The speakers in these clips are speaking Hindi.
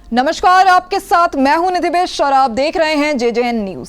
नमस्कार, आपके साथ मैं हूं निधि बेश और आप देख रहे हैं जेजेएन न्यूज।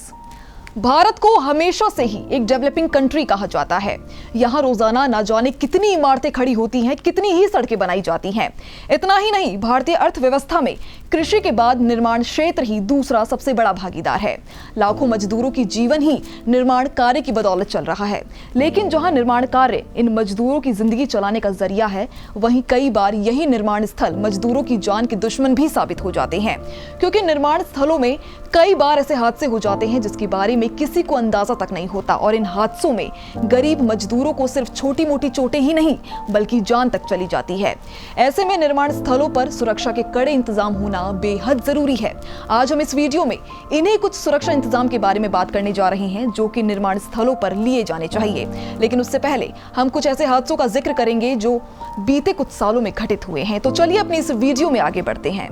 भारत को हमेशा से ही एक डेवलपिंग कंट्री कहा जाता है। यहाँ रोजाना ना जाने कितनी इमारतें खड़ी होती हैं, कितनी ही सड़कें बनाई जाती हैं। इतना ही नहीं, भारतीय अर्थव्यवस्था में कृषि के बाद निर्माण क्षेत्र ही दूसरा सबसे बड़ा भागीदार है। लाखों मजदूरों की जीवन ही निर्माण कार्य की बदौलत चल रहा है। लेकिन जहां निर्माण कार्य इन मजदूरों की जिंदगी चलाने का जरिया है, वहीं कई बार यही निर्माण स्थल मजदूरों की जान के दुश्मन भी साबित हो जाते हैं, क्योंकि निर्माण स्थलों में कई बार ऐसे हादसे हो जाते हैं जिसके बारे में किसी को अंदाजा तक नहीं होता और इन हादसों में गरीब मजदूरों को सिर्फ छोटी मोटी चोटें ही नहीं बल्कि जान तक चली जाती है। ऐसे में निर्माण स्थलों पर सुरक्षा के कड़े इंतजाम होना बेहद जरूरी है। आज हम इस वीडियो में इन्हीं कुछ सुरक्षा इंतजाम के बारे में बात करने जा रहे हैं जो कि निर्माण स्थलों पर लिए जाने चाहिए। लेकिन उससे पहले हम कुछ ऐसे हादसों का जिक्र करेंगे जो बीते कुछ सालों में घटित हुए हैं। तो चलिए अपनी इस वीडियो में आगे बढ़ते हैं।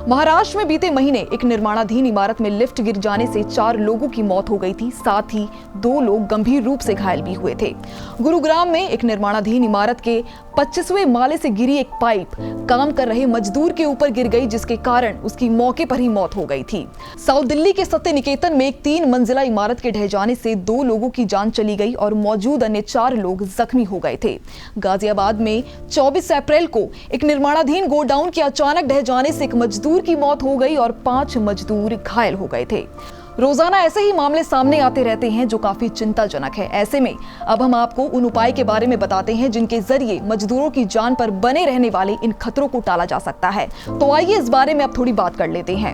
महाराष्ट्र में बीते महीने एक निर्माणाधीन इमारत में लिफ्ट गिर जाने से 4 लोगों की मौत हो गई थी, साथ ही 2 लोग गंभीर रूप से घायल भी हुए थे। गुरुग्राम में एक निर्माणाधीन इमारत के 25वें माले से गिरी एक पाइप काम कर रहे मजदूर के ऊपर गिर गई, जिसके कारण उसकी मौके पर ही मौत हो गई थी। साउथ दिल्ली के सत्य निकेतन में एक 3 मंजिला इमारत के ढह जाने से 2 लोगों की जान चली गई और मौजूद अन्य 4 लोग जख्मी हो गए थे। गाजियाबाद में 24 अप्रैल को एक निर्माणाधीन गोडाउन के अचानक ढह जाने से एक मजदूर की मौत हो गई और 5 मजदूर घायल हो गए थे। रोजाना ऐसे ही मामले सामने आते रहते हैं जो काफी चिंताजनक है। ऐसे में अब हम आपको उन उपाय के बारे में बताते हैं जिनके जरिए मजदूरों की जान पर बने रहने वाले इन खतरों को टाला जा सकता है। तो आइए इस बारे में अब थोड़ी बात कर लेते हैं।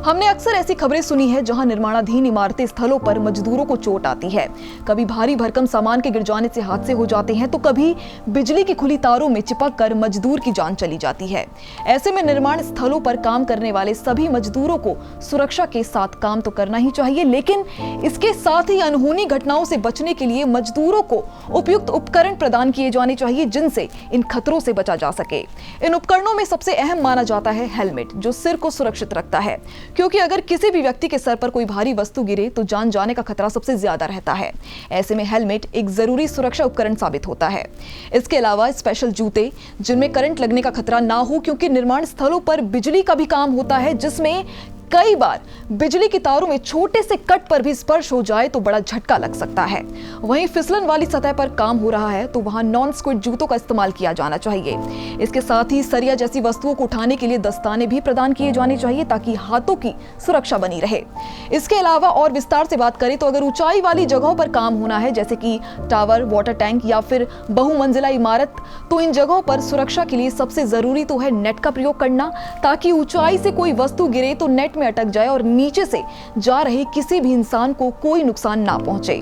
हमने अक्सर ऐसी खबरें सुनी है जहां निर्माणाधीन इमारती स्थलों पर मजदूरों को चोट आती है। कभी भारी भरकम सामान के गिर जाने से हादसे हो जाते हैं, तो कभी बिजली की खुली तारों में चिपक कर मजदूर की जान चली जाती है। ऐसे में निर्माण स्थलों पर काम करने वाले सभी मजदूरों को सुरक्षा के साथ काम तो करना चाहिए, लेकिन इसके साथ ही अनहोनी घटनाओं से बचने के लिए मजदूरों को उपयुक्त उपकरण प्रदान किए जाने चाहिए जिनसे इन खतरों से बचा जा सके। इन उपकरणों में सबसे अहम माना जाता है हेलमेट, जो सिर को सुरक्षित रखता है, क्योंकि अगर किसी भी व्यक्ति के सर पर कोई भारी वस्तु गिरे तो जान जाने का खतरा सबसे ज्यादा रहता है। ऐसे में हेलमेट एक जरूरी सुरक्षा उपकरण साबित होता है। इसके अलावा स्पेशल जूते जिनमें करंट लगने का खतरा ना हो, क्योंकि निर्माण स्थलों पर बिजली का भी काम होता है, जिसमें कई बार बिजली की तारों में छोटे से कट पर भी स्पर्श हो जाए तो बड़ा झटका लग सकता है। वहीं फिसलन वाली सतह पर काम हो रहा है तो वहां नॉन स्क्विड जूतों का इस्तेमाल किया जाना चाहिए। इसके साथ ही सरिया जैसी वस्तुओं को उठाने के लिए दस्ताने भी प्रदान किए जाने चाहिए ताकि हाथों की सुरक्षा बनी रहे। इसके अलावा और विस्तार से बात करें तो अगर ऊंचाई वाली जगहों पर काम होना है, जैसे कि टावर, वाटर टैंक या फिर बहुमंजिला इमारत, तो इन जगहों पर सुरक्षा के लिए सबसे जरूरी तो है नेट का प्रयोग करना, ताकि ऊंचाई से कोई वस्तु गिरे तो नेट में अटक जाए और नीचे से जा रहे किसी भी इंसान को कोई नुकसान ना पहुंचे।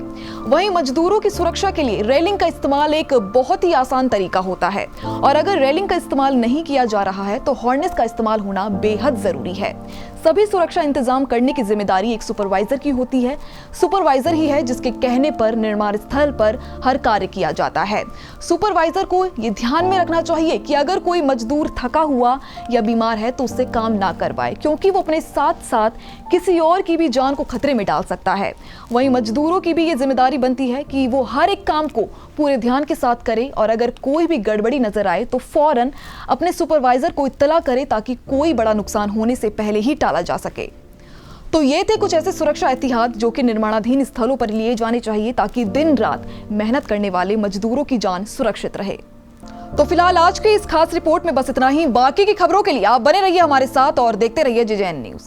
वहीं मजदूरों की सुरक्षा के लिए रेलिंग का इस्तेमाल एक बहुत ही आसान तरीका होता है, और अगर रेलिंग का इस्तेमाल नहीं किया जा रहा है तो हार्नेस का इस्तेमाल होना बेहद जरूरी है। सभी सुरक्षा इंतजाम करने की जिम्मेदारी एक सुपरवाइजर की होती है। सुपरवाइजर ही है जिसके कहने पर निर्माण स्थल पर हर कार्य किया जाता है। सुपरवाइजर को यह ध्यान में रखना चाहिए कि अगर कोई मजदूर थका हुआ या बीमार है तो उससे काम ना करवाए, क्योंकि वो अपने साथ साथ किसी और की भी जान को खतरे में डाल सकता है। वहीं मजदूरों की भी ये जिम्मेदारी बनती है कि वो हर एक काम को पूरे ध्यान के साथ करें और अगर कोई भी गड़बड़ी नजर आए तो फौरन अपने सुपरवाइजर को इत्तला करें ताकि कोई बड़ा नुकसान होने से पहले ही टाला जा सके। तो ये थे कुछ ऐसे सुरक्षा एहतियात जो कि निर्माणाधीन स्थलों पर लिए जाने चाहिए ताकि दिन रात मेहनत करने वाले मजदूरों की जान सुरक्षित रहे। तो फिलहाल आज की इस खास रिपोर्ट में बस इतना ही। बाकी की खबरों के लिए आप बने रहिए हमारे साथ और देखते रहिए जेजेएन न्यूज।